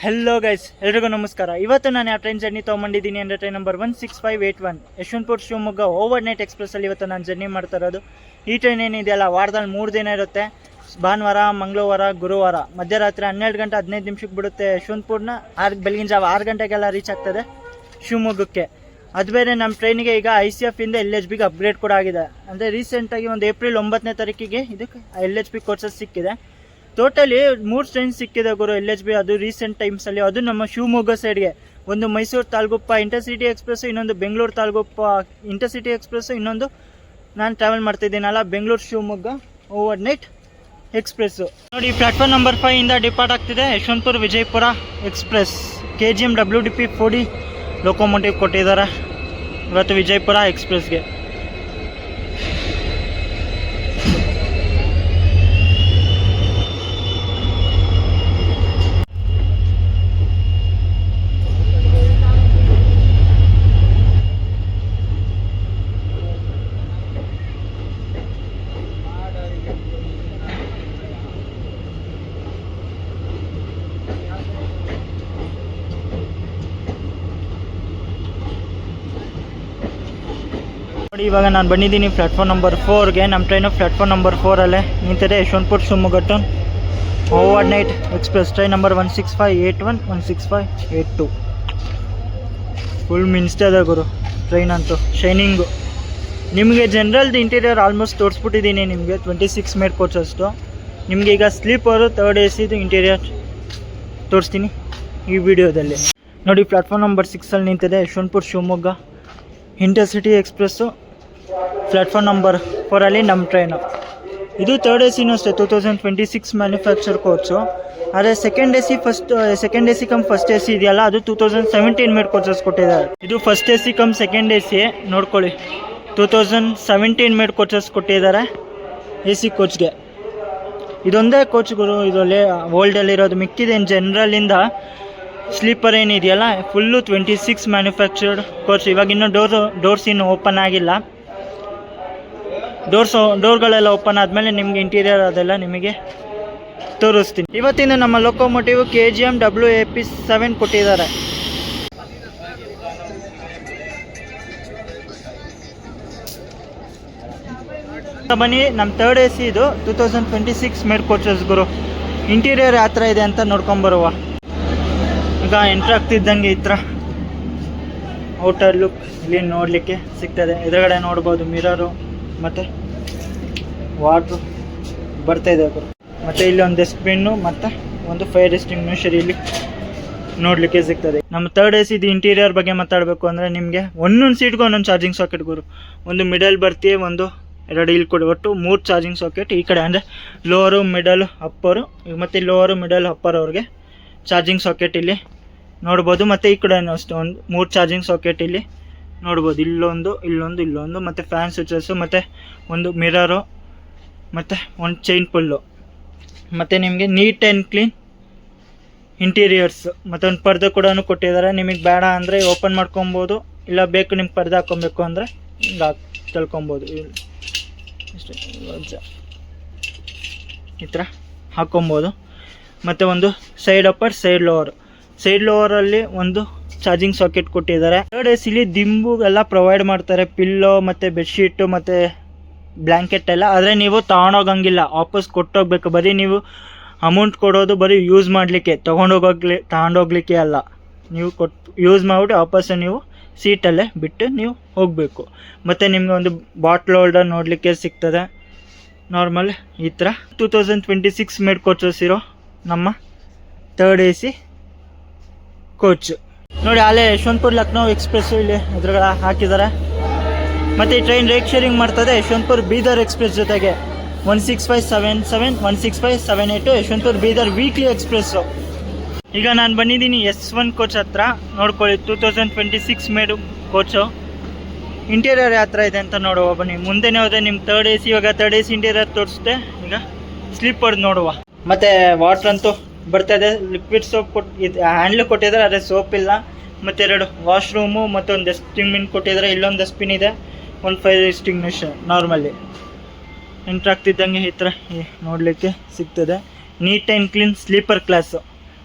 Hello guys, ಎಲ್ರಿಗೂ ನಮಸ್ಕಾರ. ಇವತ್ತು ನಾನು ಯಾವ ಟ್ರೈನ್ ಜರ್ನಿ ತೊಗೊಂಡಿದ್ದೀನಿ ಅಂದರೆ train number 16581 Yeshwantpur Shivamogga overnight ಎಕ್ಸ್ಪ್ರೆಸ್ಸಲ್ಲಿ ಇವತ್ತು ನಾನು ಜರ್ನಿ ಮಾಡ್ತಾ ಇರೋದು. ಈ ಟ್ರೈನ್ ಏನಿದೆಯಲ್ಲ ವಾರದಲ್ಲಿ 3 ದಿನ ಇರುತ್ತೆ. ಭಾನುವಾರ, ಮಂಗಳವಾರ, ಗುರುವಾರ ಮಧ್ಯರಾತ್ರಿ 12:15 ಬಿಡುತ್ತೆ ಯಶವಂತಪುರನ. ಬೆಳಗಿನ ಜಾವ 6 ಗಂಟೆಗೆಲ್ಲ ರೀಚ್ ಆಗ್ತದೆ ಶಿವಮೊಗ್ಗಕ್ಕೆ. ಅದು ಬೇರೆ ನಮ್ಮ ಟ್ರೈನಿಗೆ ಈಗ ICF ಇಂದ LHBಗೆ ಅಪ್ಗ್ರೇಡ್ ಕೂಡ ಆಗಿದೆ. ಅಂದರೆ ರೀಸೆಂಟಾಗಿ ಒಂದು ಏಪ್ರಿಲ್ 9ನೇ ತಾರೀಕಿಗೆ ಇದಕ್ಕೆ LHB ಕೋರ್ಸಸ್ ಸಿಕ್ಕಿದೆ. ಟೋಟಲಿ 3 ಟ್ರೈನ್ ಸಿಕ್ಕಿದೆ ಗುರು LHB. ಅದು ರೀಸೆಂಟ್ ಟೈಮ್ಸಲ್ಲಿ. ಅದು ನಮ್ಮ ಶಿವಮೊಗ್ಗ ಸೈಡ್ಗೆ. ಒಂದು ಮೈಸೂರು ತಾಳ್ಗುಪ್ಪ ಇಂಟರ್ಸಿಟಿ ಎಕ್ಸ್ಪ್ರೆಸ್ಸು, ಇನ್ನೊಂದು ಬೆಂಗಳೂರು ತಾಳ್ಗುಪ್ಪ ಇಂಟರ್ಸಿಟಿ ಎಕ್ಸ್ಪ್ರೆಸ್ಸು, ಇನ್ನೊಂದು ನಾನು ಟ್ರಾವೆಲ್ ಮಾಡ್ತಿದ್ದೀನಲ್ಲ Bengaluru Shivamogga overnight express. ನೋಡಿ, ಪ್ಲಾಟ್ಫಾರ್ಮ್ ನಂಬರ್ 5 ಇಂದ ಡಿಪಾರ್ಟ್ ಆಗ್ತಿದೆ Yeshwantpur Vijayapura express. KGM WDP 4D locomotive ಕೊಟ್ಟಿದ್ದಾರೆ ಇವತ್ತು ವಿಜಯಪುರ ಎಕ್ಸ್ಪ್ರೆಸ್ಗೆ. ನೋಡಿ, ಇವಾಗ ನಾನು ಬಂದಿದ್ದೀನಿ ಪ್ಲಾಟ್ಫಾರ್ಮ್ ನಂಬರ್ 4ಗೆ. ನಮ್ಮ ಟ್ರೈನು ಪ್ಲಾಟ್ಫಾರ್ಮ್ ನಂಬರ್ 4ಅಲ್ಲೇ ನಿಂತಿದೆ. Yeshwantpur Shivamogga to overnight express train number 16581 16582. Full ಮಿನ್ಸ್ತಾ ಗುರು ಟ್ರೈನ್ ಅಂತೂ, ಶೈನಿಂಗು. ನಿಮಗೆ ಜನರಲ್ದು ಇಂಟೀರಿಯರ್ ಆಲ್ಮೋಸ್ಟ್ ತೋರಿಸ್ಬಿಟ್ಟಿದ್ದೀನಿ ನಿಮಗೆ 26 ಮೇಡ್ ಕೋಚಸ್ಟು. ನಿಮಗೆ ಈಗ ಸ್ಲೀಪರು 3rd AC ಇಂಟೀರಿಯರ್ ತೋರಿಸ್ತೀನಿ ಈ ವಿಡಿಯೋದಲ್ಲಿ. ನೋಡಿ, ಪ್ಲಾಟ್ಫಾರ್ಮ್ ನಂಬರ್ 6ಅಲ್ಲಿ ನಿಂತಿದೆ Yeshwantpur Shivamogga intercity express. Platform number 4ಅಲ್ಲಿ ನಮ್ಮ ಟ್ರೈನು. ಇದು 3rd ACನೂ ಅಷ್ಟೇ, 2026 ಮ್ಯಾನುಫ್ಯಾಕ್ಚರ್ ಕೋಚು. ಆದರೆ second AC cum first AC ಇದೆಯಲ್ಲ, ಅದು 2017 ಮೇಡ್ ಕೋಚಸ್ ಕೊಟ್ಟಿದ್ದಾರೆ. ಇದು first AC cum second AC ನೋಡ್ಕೊಳ್ಳಿ, 2017 ಮೇಡ್ ಕೋಚಸ್ ಕೊಟ್ಟಿದ್ದಾರೆ AC ಕೋಚ್ಗೆ. ಇದೊಂದೇ ಕೋಚ್ಗಳು ಇದರಲ್ಲಿ ಓಲ್ಡಲ್ಲಿರೋದು. ಮಿಕ್ಕಿದೇನು ಜನರಲ್ಲಿಂದ ಸ್ಲೀಪರ್ ಏನಿದೆಯಲ್ಲ ಫುಲ್ಲು 26 ಮ್ಯಾನುಫ್ಯಾಕ್ಚರ್ಡ್ ಕೋಚ್. ಇವಾಗ ಇನ್ನೂ ಡೋರ್ಸ್ ಇನ್ನೂ ಓಪನ್ ಆಗಿಲ್ಲ. ಡೋರ್ಗಳೆಲ್ಲ ಓಪನ್ ಆದಮೇಲೆ ನಿಮಗೆ ಇಂಟೀರಿಯರ್ ಅದೆಲ್ಲ ನಿಮಗೆ ತೋರಿಸ್ತೀನಿ. ಇವತ್ತಿನ ನಮ್ಮ ಲೋಕೋಮೋಟಿವ್ KGM WAP7 ಕೊಟ್ಟಿದ್ದಾರೆ. ಬನ್ನಿ, ನಮ್ಮ 3rd AC ಇದು 2026 ಮೇಡ್ ಕೋಚಸ್ ಗುರು. ಇಂಟೀರಿಯರ್ ಯಾವ ಥರ ಇದೆ ಅಂತ ನೋಡ್ಕೊಂಬರುವ. ಈಗ ಎಂಟ್ರ್ ಆಗ್ತಿದ್ದಂಗೆ ಈ ಥರ ಔಟರ್ ಲುಕ್ ಇಲ್ಲಿ ನೋಡಲಿಕ್ಕೆ ಸಿಗ್ತದೆ. ಎದುರುಗಡೆ ನೋಡ್ಬೋದು ಮಿರರು ಮತ್ತು ವಾಟ್ರು ಬರ್ತಾಯಿದೆ ಗುರು. ಮತ್ತು ಇಲ್ಲಿ ಒಂದು ಡಸ್ಟ್ಬಿನ್ನು ಮತ್ತು ಒಂದು ಫೈರ್ ಎಕ್ಸ್ಟಿಂಗ್ವಿಷರ್ ಇಲ್ಲಿ ನೋಡಲಿಕ್ಕೆ ಸಿಗ್ತದೆ. ನಮ್ಮ 3rd AC ಇಂಟೀರಿಯರ್ ಬಗ್ಗೆ ಮಾತಾಡಬೇಕು ಅಂದರೆ ನಿಮಗೆ ಒಂದೊಂದು ಸೀಟ್ಗೂ ಒಂದೊಂದು ಚಾರ್ಜಿಂಗ್ ಸಾಕೆಟ್ ಗುರು. ಒಂದು ಮಿಡಲ್ ಬರ್ತೀವಿ, ಒಂದು 2 ಇಲ್ಲಿ ಕೊಡಿ, ಒಟ್ಟು 3 ಚಾರ್ಜಿಂಗ್ ಸಾಕೆಟ್ ಈ ಕಡೆ. ಅಂದರೆ ಲೋವರು, ಮಿಡಲ್, ಅಪ್ಪರು. ಮತ್ತು ಲೋವರು, ಮಿಡಲ್, ಅಪ್ಪರ್ ಅವ್ರಿಗೆ ಚಾರ್ಜಿಂಗ್ ಸಾಕೆಟ್ ಇಲ್ಲಿ ನೋಡ್ಬೋದು. ಮತ್ತು ಈ ಕಡೆ ಅಷ್ಟೇ ಒಂದು 3 ಚಾರ್ಜಿಂಗ್ ಸಾಕೆಟ್ ಇಲ್ಲಿ ನೋಡ್ಬೋದು. ಇಲ್ಲೊಂದು ಮತ್ತು ಫ್ಯಾನ್ ಸ್ವಿಚಸ್ಸು, ಮತ್ತು ಒಂದು ಮಿರರು, ಮತ್ತು ಒಂದು ಚೈನ್ ಪುಲ್ಲು. ಮತ್ತು ನಿಮಗೆ ನೀಟ್ ಆ್ಯಂಡ್ ಕ್ಲೀನ್ ಇಂಟೀರಿಯರ್ಸ್. ಮತ್ತು ಒಂದು ಪರ್ದೆ ಕೂಡ ಕೊಟ್ಟಿದ್ದಾರೆ. ನಿಮಗೆ ಬೇಡ ಅಂದರೆ ಓಪನ್ ಮಾಡ್ಕೊಬೋದು, ಇಲ್ಲ ಬೇಕು ನಿಮ್ಗೆ ಪರ್ದೆ ಹಾಕ್ಕೊಬೇಕು ಅಂದರೆ ಹಿಂಗೆ ತಳ್ಕೊಬೋದು. ಇಷ್ಟೇ ಈ ಥರ ಹಾಕ್ಕೊಬೋದು. ಮತ್ತು ಒಂದು ಸೈಡ್ ಅಪ್ಪರ್, ಸೈಡ್ ಲೋವರಲ್ಲಿ ಒಂದು ಚಾರ್ಜಿಂಗ್ ಸಾಕೆಟ್ ಕೊಟ್ಟಿದ್ದಾರೆ. 3rd ACಲಿ ದಿಂಬು ಎಲ್ಲ ಪ್ರೊವೈಡ್ ಮಾಡ್ತಾರೆ, ಪಿಲ್ಲೋ ಮತ್ತು ಬೆಡ್ಶೀಟು ಮತ್ತು ಬ್ಲ್ಯಾಂಕೆಟ್ ಎಲ್ಲ. ಆದರೆ ನೀವು ತೊಗೊಂಡೋಗಂಗಿಲ್ಲ, ವಾಪಸ್ ಕೊಟ್ಟೋಗ್ಬೇಕು. ಬರೀ ನೀವು ಅಮೌಂಟ್ ಕೊಡೋದು ಬರೀ ಯೂಸ್ ಮಾಡಲಿಕ್ಕೆ, ತಗೊಂಡೋಗ್ಲಿಕ್ಕೆ ಅಲ್ಲ. ನೀವು ಯೂಸ್ ಮಾಡಿಬಿಟ್ಟು ವಾಪಸ್ಸು ನೀವು ಸೀಟಲ್ಲೇ ಬಿಟ್ಟು ನೀವು ಹೋಗಬೇಕು. ಮತ್ತು ನಿಮಗೆ ಒಂದು ಬಾಟ್ಲ್ ಹೋಲ್ಡರ್ ನೋಡಲಿಕ್ಕೆ ಸಿಗ್ತದೆ ನಾರ್ಮಲ್ ಈ ಥರ. 2026 ಮೇಡ್ ಕೋಚಸ್ ಇರೋ ನಮ್ಮ 3rd AC ಕೋಚ್. ನೋಡಿ, ಅಲ್ಲೇ ಯಶವಂತಪುರ ಲಕ್ನೋ ಎಕ್ಸ್ಪ್ರೆಸ್ಸು ಇಲ್ಲಿ ಎದುರುಗಡೆ ಹಾಕಿದ್ದಾರೆ. ಮತ್ತು ಈ ಟ್ರೈನ್ ರೇಕ್ ಶೇರಿಂಗ್ ಮಾಡ್ತದೆ ಯಶವಂತಪುರ ಬೀದರ್ ಎಕ್ಸ್ಪ್ರೆಸ್ ಜೊತೆಗೆ. 16577 16578 ಯಶವಂತಪುರ ಬೀದರ್ ವೀಕ್ಲಿ ಎಕ್ಸ್ಪ್ರೆಸ್ಸು. ಈಗ ನಾನು ಬಂದಿದ್ದೀನಿ S1 ಕೋಚ್ ಹತ್ರ. ನೋಡ್ಕೊಳ್ಳಿ, 2026 ಮೇಡು ಕೋಚು. ಇಂಟೀರಿಯರ್ ಯಾವ ಥರ ಇದೆ ಅಂತ ನೋಡುವ ಬನ್ನಿ. ಮುಂದೆನೇ ಹೋದರೆ ನಿಮ್ಮ 3rd AC. ಇವಾಗ 3rd AC ಇಂಟೀರಿಯರ್ ತೋರಿಸುತ್ತೆ. ಈಗ ಸ್ಲೀಪರ್ ನೋಡುವ. ಮತ್ತು ವಾಟ್ರ್ ಅಂತೂ ಬರ್ತದೆ. ಲಿಕ್ವಿಡ್ ಸೋಪ್ ಹ್ಯಾಂಡ್ಲು ಕೊಟ್ಟಿದ್ದಾರೆ, ಆದರೆ ಸೋಪ್ ಇಲ್ಲ. ಮತ್ತು 2 ವಾಶ್ರೂಮು ಮತ್ತು ಒಂದು ಡಸ್ಟ್ಬಿನ್ ಕೊಟ್ಟಿದ್ದಾರೆ. ಇಲ್ಲೊಂದು ಡಸ್ಟ್ಬಿನ್ ಇದೆ, ಒಂದು ಫೈರ್ ಎಕ್ಸ್ಟಿಂಗ್ವಿಷರ್ ನಾರ್ಮಲಿ. ಎಂಟ್ರ್ ಆಗ್ತಿದ್ದಂಗೆ ಈ ಥರ ನೋಡಲಿಕ್ಕೆ ಸಿಗ್ತದೆ. Neat and clean sleeper class.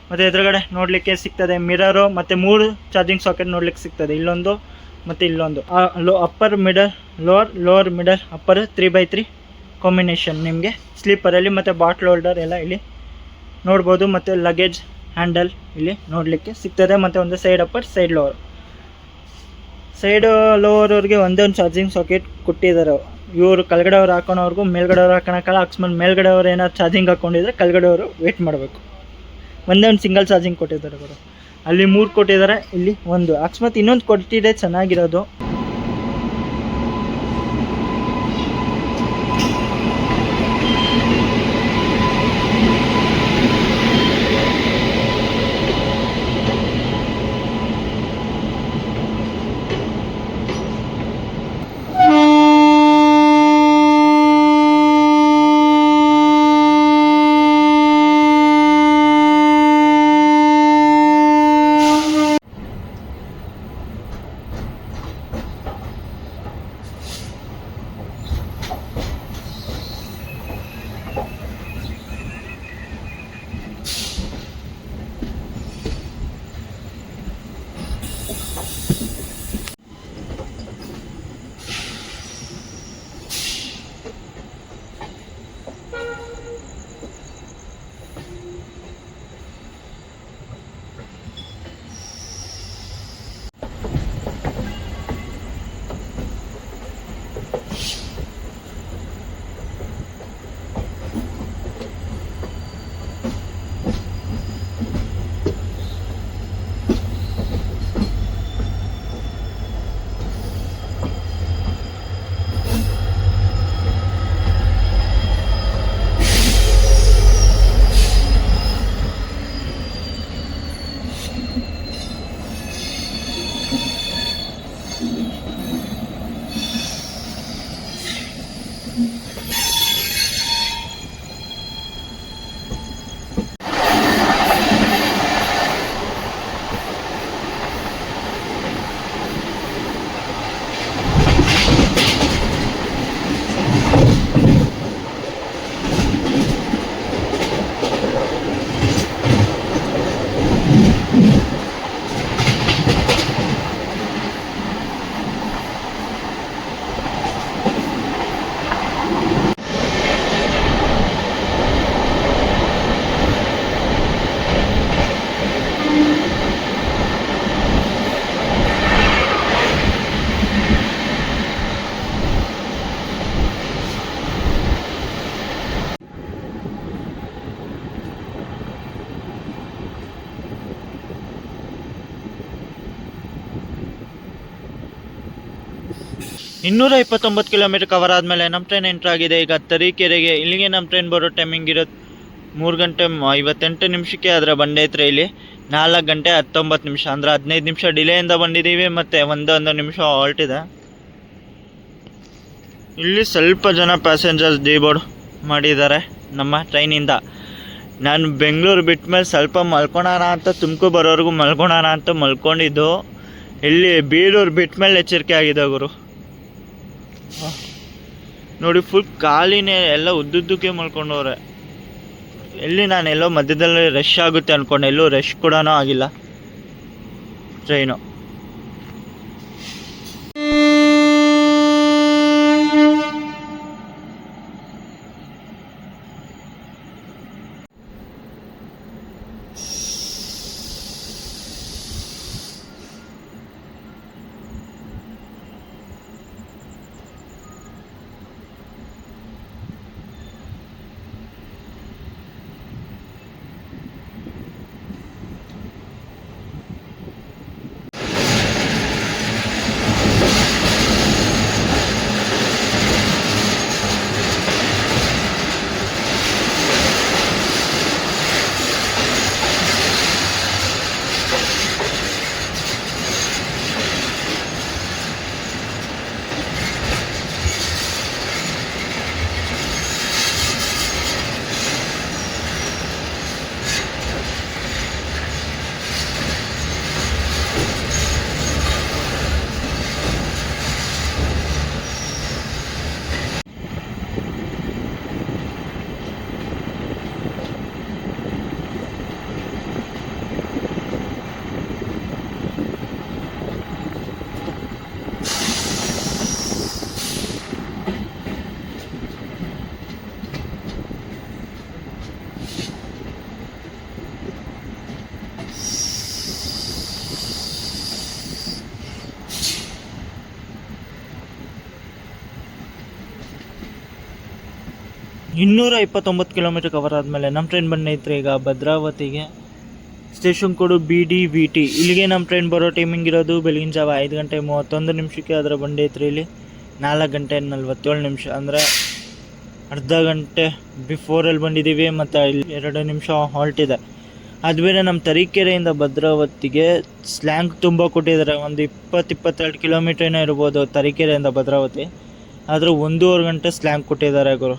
ಮತ್ತು ಎದುರುಗಡೆ ನೋಡಲಿಕ್ಕೆ ಸಿಗ್ತದೆ ಮಿರರು ಮತ್ತು 3 ಚಾರ್ಜಿಂಗ್ ಸಾಕೆಟ್ ನೋಡ್ಲಿಕ್ಕೆ ಸಿಗ್ತದೆ, ಇಲ್ಲೊಂದು ಮತ್ತು ಇಲ್ಲೊಂದು. Upper middle lower middle upper 3x3 combination ನಿಮಗೆ ಸ್ಲೀಪರಲ್ಲಿ. ಮತ್ತು ಬಾಟ್ಲ್ ಹೋಲ್ಡರ್ ಎಲ್ಲ ಇಲ್ಲಿ ನೋಡ್ಬೋದು, ಮತ್ತು ಲಗೇಜ್ ಹ್ಯಾಂಡಲ್ ಇಲ್ಲಿ ನೋಡಲಿಕ್ಕೆ ಸಿಗ್ತದೆ. ಮತ್ತು ಒಂದು ಸೈಡ್ ಅಪ್ಪರ್ ಸೈಡ್ ಲೋವರ್ವ್ರಿಗೆ ಒಂದೇ ಒಂದು ಚಾರ್ಜಿಂಗ್ ಸಾಕೆಟ್ ಕೊಟ್ಟಿದ್ದಾರೆ. ಇವರು ಕೆಳಗಡೆಯವ್ರು ಹಾಕೋಣವ್ರಿಗೂ ಮೇಲ್ಗಡೆಯವ್ರು ಹಾಕೋಣಕ್ಕಲ್ಲ. ಅಕಸ್ಮಾತ್ ಮೇಲ್ಗಡೆಯವ್ರು ಏನಾದ್ರು ಚಾರ್ಜಿಂಗ್ ಹಾಕ್ಕೊಂಡಿದ್ರೆ ಕೆಳಗಡೆಯವರು ವೇಟ್ ಮಾಡಬೇಕು. ಒಂದೇ ಒಂದು ಸಿಂಗಲ್ ಚಾರ್ಜಿಂಗ್ ಕೊಟ್ಟಿದ್ದಾರೆ ಗುರು. ಅಲ್ಲಿ 3 ಕೊಟ್ಟಿದ್ದಾರೆ, ಇಲ್ಲಿ 1. ಅಕಸ್ಮಾತ್ ಇನ್ನೊಂದು ಕೊಟ್ಟಿದೆ ಚೆನ್ನಾಗಿರೋದು. ಇನ್ನೂರ 29 ಕಿಲೋಮೀಟರ್ ಕವರ್ ಆದಮೇಲೆ ನಮ್ಮ ಟ್ರೈನ್ ಎಂಟ್ರ್ ಆಗಿದೆ. ಈಗ ತರೀಕೆರೆಗೆ. ಇಲ್ಲಿಗೆ ನಮ್ಮ ಟ್ರೈನ್ ಬರೋ ಟೈಮಿಂಗ್ ಇರೋದು 3 ಗಂಟೆ 58 ನಿಮಿಷಕ್ಕೆ. ಅದರ ಬಂಡೈತ್ರೆ ಇಲ್ಲಿ 4 ಗಂಟೆ 19 ನಿಮಿಷ, ಅಂದರೆ 15 ನಿಮಿಷ ಡಿಲೇಯಿಂದ ಬಂದಿದ್ದೀವಿ. ಮತ್ತು ಒಂದು ನಿಮಿಷ ಹಾಲ್ಟ್ ಇದೆ. ಇಲ್ಲಿ ಸ್ವಲ್ಪ ಜನ ಪ್ಯಾಸೆಂಜರ್ಸ್ ಡಿಬೋರ್ಡ್ ಮಾಡಿದ್ದಾರೆ ನಮ್ಮ ಟ್ರೈನಿಂದ. ನಾನು ಬೆಂಗಳೂರು ಬಿಟ್ಟ ಮೇಲೆ ಸ್ವಲ್ಪ ಮಲ್ಕೊಳೋಣ ಅಂತ, ತುಮಕೂರು ಬರೋವರೆಗೂ ಮಲ್ಕೊಳೋಣ ಅಂತ ಮಲ್ಕೊಂಡಿದ್ದು. ಇಲ್ಲಿ ಬೀರೂರು ಬಿಟ್ಟ ಮೇಲೆ ಎಚ್ಚರಿಕೆ ಆಗಿದೆ ಗುರು. ನೋಡಿ ಫುಲ್ ಖಾಲಿನೇ, ಎಲ್ಲ ಉದ್ದುದ್ದಕ್ಕೆ ಮಲ್ಕೊಂಡವ್ರೆ. ಎಲ್ಲಿ ನಾನೆಲ್ಲೋ ಮಧ್ಯದಲ್ಲಿ ರಶ್ ಆಗುತ್ತೆ ಅಂದ್ಕೊಂಡೆ, ಎಲ್ಲೂ ರಶ್ ಕೂಡ ಆಗಿಲ್ಲ ಟ್ರೈನು. 229 ಕಿಲೋಮೀಟರ್ ಕವರ್ ಆದಮೇಲೆ ನಮ್ಮ ಟ್ರೈನ್ ಬಂದೈತ್ರಿ ಈಗ ಭದ್ರಾವತಿಗೆ. ಸ್ಟೇಷನ್ ಕೋಡು BD-VT. ಇಲ್ಲಿಗೆ ನಮ್ಮ ಟ್ರೈನ್ ಬರೋ ಟೈಮಿಂಗ್ ಇರೋದು ಬೆಳಗಿನ ಜಾವ 5:31 ಅದರ ಬಂದೈತ್ರಿ. ಇಲ್ಲಿ 4:47 ಅಂದರೆ ಅರ್ಧ ಗಂಟೆ ಬಿಫೋರಲ್ಲಿ ಬಂದಿದ್ದೀವಿ. ಮತ್ತು ಇಲ್ಲಿ 2 ನಿಮಿಷ ಹಾಲ್ಟ್ ಇದೆ. ಅದು ಬೇರೆ ನಮ್ಮ ತರೀಕೆರೆಯಿಂದ ಭದ್ರಾವತಿಗೆ ಸ್ಲ್ಯಾಂಗ್ ತುಂಬ ಕೊಟ್ಟಿದ್ದಾರೆ. ಒಂದು 20-22 ಕಿಲೋಮೀಟರ್ ಏನೋ ಇರ್ಬೋದು ತರೀಕೆರೆಯಿಂದ ಭದ್ರಾವತಿ. ಆದರೆ 1.5 ಗಂಟೆ ಸ್ಲ್ಯಾಂಗ್ ಕೊಟ್ಟಿದ್ದಾರೆ ಗುರು.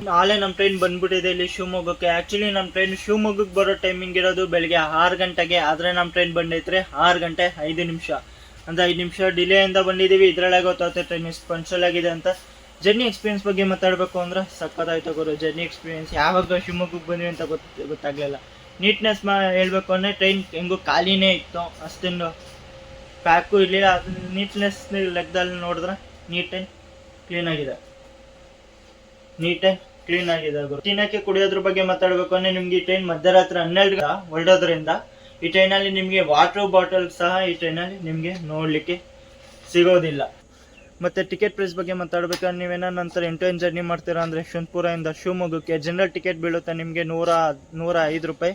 ನಾಳೆ ನಮ್ಮ ಟ್ರೈನ್ ಬಂದ್ಬಿಟ್ಟಿದೆ ಇಲ್ಲಿ ಶಿವಮೊಗ್ಗಕ್ಕೆ. ಆ್ಯಕ್ಚುಲಿ ನಮ್ಮ ಟ್ರೈನ್ ಶಿವಮೊಗ್ಗಕ್ಕೆ ಬರೋ ಟೈಮಿಂಗ್ ಇರೋದು ಬೆಳಗ್ಗೆ 6 ಗಂಟೆಗೆ. ಆದರೆ ನಮ್ಮ ಟ್ರೈನ್ ಬಂದೈತ್ರಿ 6 ಗಂಟೆ 5 ನಿಮಿಷ. ಅಂದರೆ 5 ನಿಮಿಷ ಡಿಲೇಯಿಂದ ಬಂದಿದ್ದೀವಿ. ಇದರೊಳಗೆ ಗೊತ್ತಾಗುತ್ತೆ ಟ್ರೈನ್ ಎಷ್ಟು ಪಂಕ್ಚುಯಲ್ ಆಗಿದೆ ಅಂತ. ಜರ್ನಿ ಎಕ್ಸ್ಪೀರಿಯನ್ಸ್ ಬಗ್ಗೆ ಮಾತಾಡಬೇಕು ಅಂದರೆ ಸಕ್ಕತ್ತಾಯ್ತು ಗುರು. ಜರ್ನಿ ಎಕ್ಸ್ಪೀರಿಯನ್ಸ್ ಯಾವಾಗ ಶಿವಮೊಗ್ಗಕ್ಕೆ ಬಂದ್ವಿ ಅಂತ ಗೊತ್ತಾಗಲಿಲ್ಲ. ನೀಟ್ನೆಸ್ ಹೇಳ್ಬೇಕು ಅಂದರೆ ಟ್ರೈನ್ ಹೆಂಗೂ ಖಾಲಿನೇ ಇತ್ತು, ಅಷ್ಟೊಂದು ಪ್ಯಾಕು ಇರಲಿಲ್ಲ. ಅದು ನೀಟ್ನೆಸ್ ಲೆಕ್ಕದಲ್ಲಿ ನೋಡಿದ್ರೆ ನೀಟ್ ಆ್ಯಂಡ್ ಕ್ಲೀನಾಗಿದೆ. ಗುರು. ತಿನ್ನಕ್ಕೆ ಕುಡಿಯೋದ್ರ ಬಗ್ಗೆ ಮಾತಾಡಬೇಕು ಅಂದರೆ ನಿಮ್ಗೆ ಈ ಟ್ರೈನ್ ಮಧ್ಯರಾತ್ರಿ 12 ಹೊರಡೋದ್ರಿಂದ ಈ ಟ್ರೈನಲ್ಲಿ ನಿಮಗೆ ವಾಟರ್ ಬಾಟಲ್ ಸಹ ಈ ಟ್ರೈನಲ್ಲಿ ನಿಮಗೆ ನೋಡಲಿಕ್ಕೆ ಸಿಗೋದಿಲ್ಲ. ಮತ್ತು ಟಿಕೆಟ್ ಪ್ರೈಸ್ ಬಗ್ಗೆ ಮಾತಾಡಬೇಕಂದ್ರೆ ನೀವೇನೋ ನಂತರ ಇಂಟರ್ನ್ ಜರ್ನಿ ಮಾಡ್ತೀರಾ ಅಂದರೆ ಯಶವಂತಪುರದಿಂದ ಶಿವಮೊಗ್ಗಕ್ಕೆ ಜನರಲ್ ಟಿಕೆಟ್ ಬೀಳುತ್ತೆ ನಿಮಗೆ 105 ರೂಪಾಯಿ.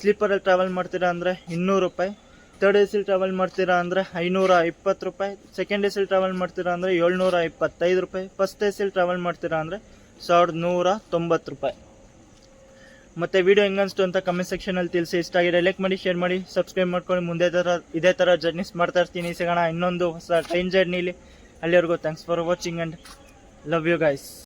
ಸ್ಲೀಪರಲ್ಲಿ ಟ್ರಾವೆಲ್ ಮಾಡ್ತೀರಾ ಅಂದರೆ 200 ರೂಪಾಯಿ. ಥರ್ಡ್ AC ಟ್ರಾವೆಲ್ ಮಾಡ್ತೀರಾ ಅಂದರೆ 520 ರೂಪಾಯಿ. ಸೆಕೆಂಡ್ AC ಟ್ರಾವೆಲ್ ಮಾಡ್ತೀರಾ ಅಂದರೆ 725 ರೂಪಾಯಿ. ಫಸ್ಟ್ AC ಟ್ರಾವೆಲ್ ಮಾಡ್ತೀರಾ ಅಂದರೆ 1190 ರೂಪಾಯಿ. ಮತ್ತು ವಿಡಿಯೋ ಹೆಂಗನ್ನಿಸ್ತು ಅಂತ ಕಮೆಂಟ್ ಸೆಕ್ಷನಲ್ಲಿ ತಿಳಿಸಿ. ಇಷ್ಟ ಆಗಿದೆ ಲೈಕ್ ಮಾಡಿ, ಶೇರ್ ಮಾಡಿ, ಸಬ್ಸ್ಕ್ರೈಬ್ ಮಾಡ್ಕೊಂಡು ಮುಂದೆ ಇದೇ ಥರ ಜರ್ನೀಸ್ ಮಾಡ್ತಾ ಇರ್ತೀನಿ. ಸಿಗೋಣ ಇನ್ನೊಂದು ಹೊಸ ಟ್ರೈನ್ ಜರ್ನಿಲಿ. ಅಲ್ಲಿವರೆಗೂ thanks for watching and love you guys.